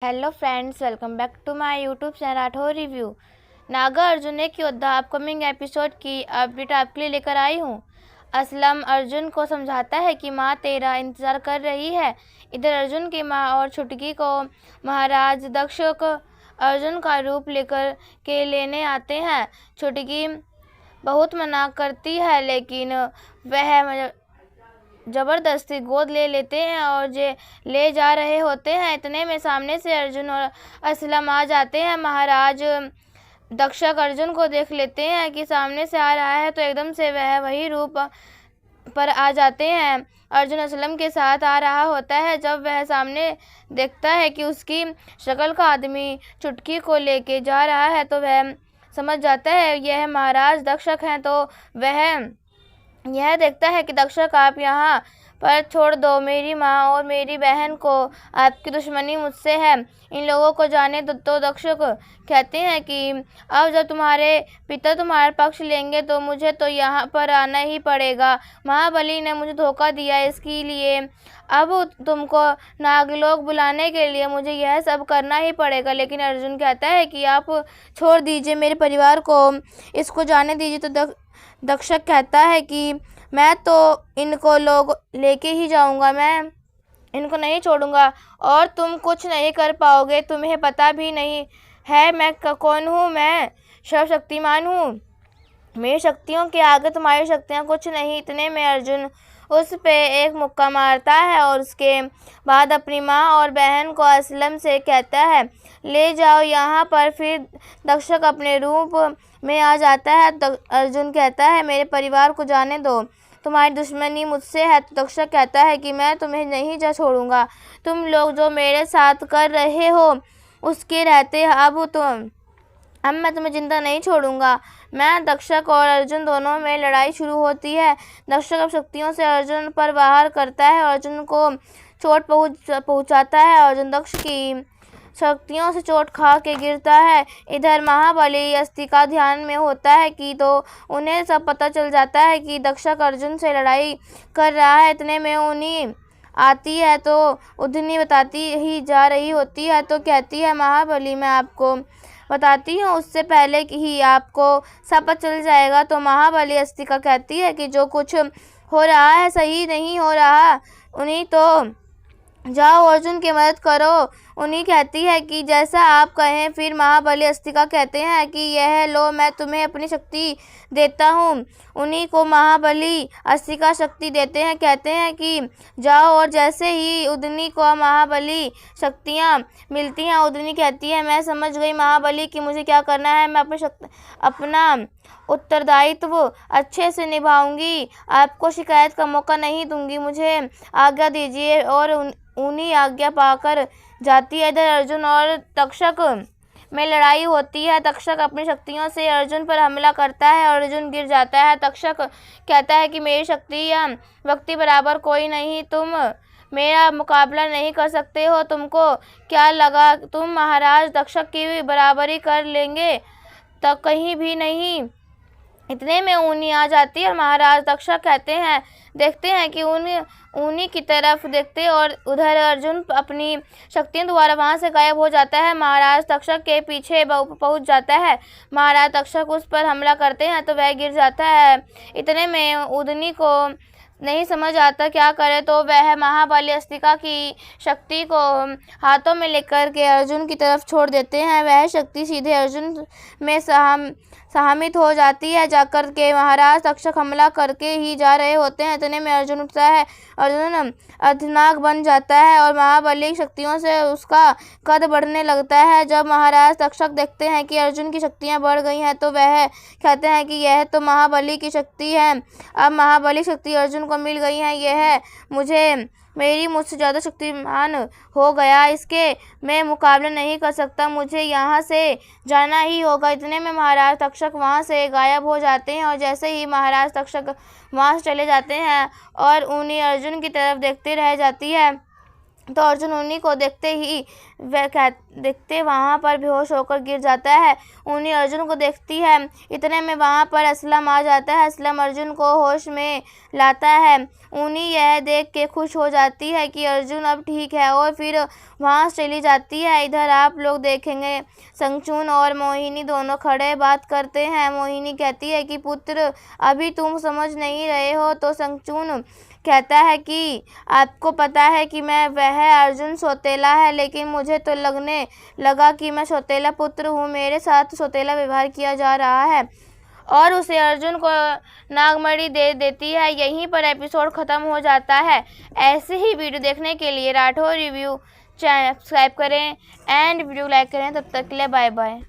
Hello friends, welcome back to my YouTube channel Rathore review. Naga Arjun एक योद्धा upcoming episode की update आपके लिए लेकर आई हूँ। असलम अर्जुन को समझाता है कि माँ तेरा इंतज़ार कर रही है। इधर अर्जुन की माँ और छुटकी को महाराज दक्ष को अर्जुन का रूप लेकर के लेने आते हैं। छुटकी बहुत मना करती है, लेकिन वह ज़बरदस्ती गोद ले लेते हैं और ले जा रहे होते हैं। इतने में सामने से अर्जुन और असलम आ जाते हैं। महाराज दक्षक अर्जुन को देख लेते हैं कि सामने से आ रहा है, तो एकदम से वह वही रूप पर आ जाते हैं। अर्जुन असलम के साथ आ रहा होता है। जब वह सामने देखता है कि उसकी शक्ल का आदमी छुटकी को लेके जा रहा है, तो वह समझ जाता है यह महाराज दक्षक हैं। तो वह यह देखता है कि दक्षक, आप यहाँ पर छोड़ दो। मेरी माँ और मेरी बहन को आपकी दुश्मनी मुझसे है, इन लोगों को जाने दो। तो दक्षक कहते हैं कि अब जब तुम्हारे पिता तुम्हारा पक्ष लेंगे तो मुझे तो यहाँ पर आना ही पड़ेगा। महाबली ने मुझे धोखा दिया, इसके लिए अब तुमको नागलोक बुलाने के लिए मुझे यह सब करना ही पड़ेगा। लेकिन अर्जुन कहता है कि आप छोड़ दीजिए मेरे परिवार को, इसको जाने दीजिए। तो दक्षक कहता है कि मैं तो इनको लोग लेके ही जाऊंगा, मैं इनको नहीं छोड़ूंगा और तुम कुछ नहीं कर पाओगे। तुम्हें पता भी नहीं है मैं कौन हूँ। मैं सर्वशक्तिमान हूँ, मेरी शक्तियों के आगे तुम्हारी शक्तियाँ कुछ नहीं। इतने में अर्जुन उस पे एक मुक्का मारता है और उसके बाद अपनी माँ और बहन को असलम से कहता है ले जाओ यहाँ पर। फिर दक्षक अपने रूप में आ जाता है। अर्जुन कहता है मेरे परिवार को जाने दो, तुम्हारी दुश्मनी मुझसे है। तो दक्षक कहता है कि मैं तुम्हें नहीं जा छोड़ूंगा। तुम लोग जो मेरे साथ कर रहे हो उसके रहते अब मैं तुम्हें जिंदा नहीं छोड़ूंगा। मैं दक्षक और अर्जुन दोनों में लड़ाई शुरू होती है। दक्षक अब शक्तियों से अर्जुन पर वार करता है और अर्जुन को चोट पहुंचाता है। अर्जुन दक्ष की शक्तियों से चोट खा के गिरता है। इधर महाबली अस्थि का ध्यान में होता है कि तो उन्हें सब पता चल जाता है कि दक्षक अर्जुन से लड़ाई कर रहा है। इतने में उन्हीं आती है तो उधनी बताती ही जा रही होती है। तो कहती है महाबली मैं आपको बताती हूँ, उससे पहले ही आपको सब पता चल जाएगा। तो महाबली अस्तिका कहती है कि जो कुछ हो रहा है सही नहीं हो रहा, उन्हीं तो जाओ अर्जुन की मदद करो। उन्हीं कहती है कि जैसा आप कहें। फिर महाबली अस्तिका कहते हैं कि यह लो, मैं तुम्हें अपनी शक्ति देता हूँ। उन्हीं को महाबली अस्तिका शक्ति देते हैं, कहते हैं कि जाओ। और जैसे ही उदनी को महाबली शक्तियाँ मिलती हैं, उदनी कहती है मैं समझ गई महाबली कि मुझे क्या करना है। मैं अपना उत्तरदायित्व अच्छे से निभाऊंगी, आपको शिकायत का मौका नहीं दूंगी, मुझे आज्ञा दीजिए। और उन्हीं आज्ञा पाकर जाती है। इधर अर्जुन और तक्षक में लड़ाई होती है। तक्षक अपनी शक्तियों से अर्जुन पर हमला करता है और अर्जुन गिर जाता है। तक्षक कहता है कि मेरी शक्तियाँ वक्ति बराबर कोई नहीं, तुम मेरा मुकाबला नहीं कर सकते हो। तुमको क्या लगा तुम महाराज तक्षक की बराबरी कर लेंगे? तो कहीं भी नहीं। इतने में ऊनी आ जाती है और महाराज दक्षक कहते हैं देखते हैं कि ऊनी की तरफ देखते और उधर अर्जुन अपनी शक्तियों द्वारा वहां से गायब हो जाता है। महाराज दक्षक के पीछे पहुंच जाता है। महाराज दक्षक उस पर हमला करते हैं तो वह गिर जाता है। इतने में उदनी को नहीं समझ आता क्या करे, तो वह महाबली अस्तिका की शक्ति को हाथों में लेकर के अर्जुन की तरफ छोड़ देते हैं। वह शक्ति सीधे अर्जुन में सहमित हो जाती है। जाकर के महाराज तक्षक हमला करके ही जा रहे होते हैं। इतने में अर्जुन उठता है। अर्जुन अर्धनाग बन जाता है और महाबली शक्तियों से उसका कद बढ़ने लगता है। जब महाराज तक्षक देखते हैं कि अर्जुन की शक्तियां बढ़ गई हैं, तो वह कहते हैं कि यह तो महाबली की शक्ति है। अब महाबली शक्ति अर्जुन को मिल गई है, यह मुझसे ज़्यादा शक्तिमान हो गया, इसके मैं मुकाबला नहीं कर सकता, मुझे यहाँ से जाना ही होगा। इतने में महाराज तक्षक वहाँ से गायब हो जाते हैं। और जैसे ही महाराज तक्षक वहाँ से चले जाते हैं और उन्हीं अर्जुन की तरफ देखते रह जाती है, तो अर्जुन उन्हीं को देखते ही वह देखते वहाँ पर बेहोश होकर गिर जाता है। ऊनी अर्जुन को देखती है। इतने में वहाँ पर असलम आ जाता है। असलम अर्जुन को होश में लाता है। ऊनी यह देख के खुश हो जाती है कि अर्जुन अब ठीक है और फिर वहाँ से चली जाती है। इधर आप लोग देखेंगे संगचून और मोहिनी दोनों खड़े बात करते हैं। मोहिनी कहती है कि पुत्र अभी तुम समझ नहीं रहे हो। तो संगचून कहता है कि आपको पता है कि वह अर्जुन सौतेला है, लेकिन मुझे तो लगने लगा कि मैं सौतेला पुत्र हूँ। मेरे साथ सौतेला व्यवहार किया जा रहा है और उसे अर्जुन को नागमणि दे देती है। यहीं पर एपिसोड ख़त्म हो जाता है। ऐसे ही वीडियो देखने के लिए राठौर रिव्यू चैनल सब्सक्राइब करें एंड वीडियो लाइक करें। तब तक के लिए बाय बाय।